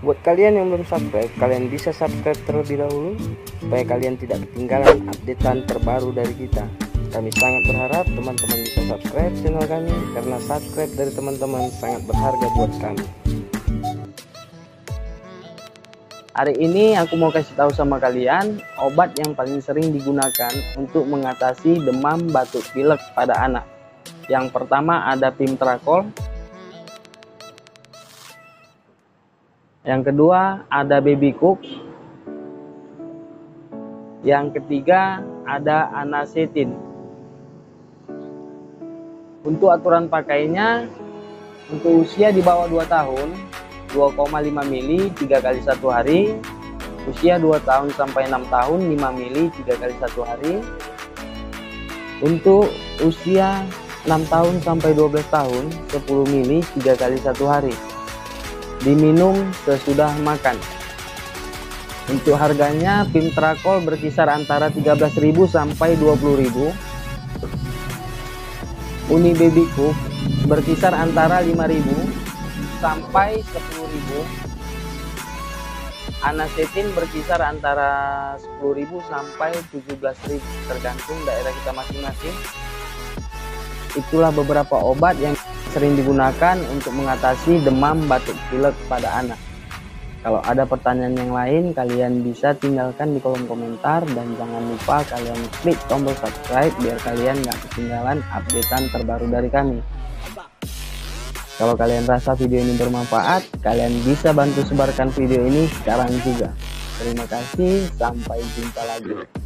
Buat kalian yang belum subscribe, kalian bisa subscribe terlebih dahulu supaya kalian tidak ketinggalan updatean terbaru dari kita. Kami sangat berharap teman-teman bisa subscribe channel kami, karena subscribe dari teman-teman sangat berharga buat kami. Hari ini aku mau kasih tahu sama kalian obat yang paling sering digunakan untuk mengatasi demam batuk pilek pada anak. Yang pertama ada Pimtrakol. Yang kedua ada Babycook. Yang ketiga ada Anacetin. Untuk aturan pakainya, untuk usia di bawah 2 tahun 2,5 mili 3 kali 1 hari. Usia 2 tahun sampai 6 tahun 5 mili 3 kali 1 hari. Untuk usia 6 tahun sampai 12 tahun 10 mili 3 kali 1 hari. Diminum sesudah makan. Untuk harganya Pimtrakol berkisar antara 13.000 sampai 20.000. Uni Babycook berkisar antara 5.000 sampai 10.000. Anacetin berkisar antara 10.000 sampai 17.000 tergantung daerah kita masing-masing. Itulah beberapa obat yang sering digunakan untuk mengatasi demam batuk pilek pada anak. Kalau ada pertanyaan yang lain, kalian bisa tinggalkan di kolom komentar, dan jangan lupa kalian klik tombol subscribe biar kalian nggak ketinggalan updatean terbaru dari kami. Kalau kalian rasa video ini bermanfaat, kalian bisa bantu sebarkan video ini sekarang juga. Terima kasih, sampai jumpa lagi.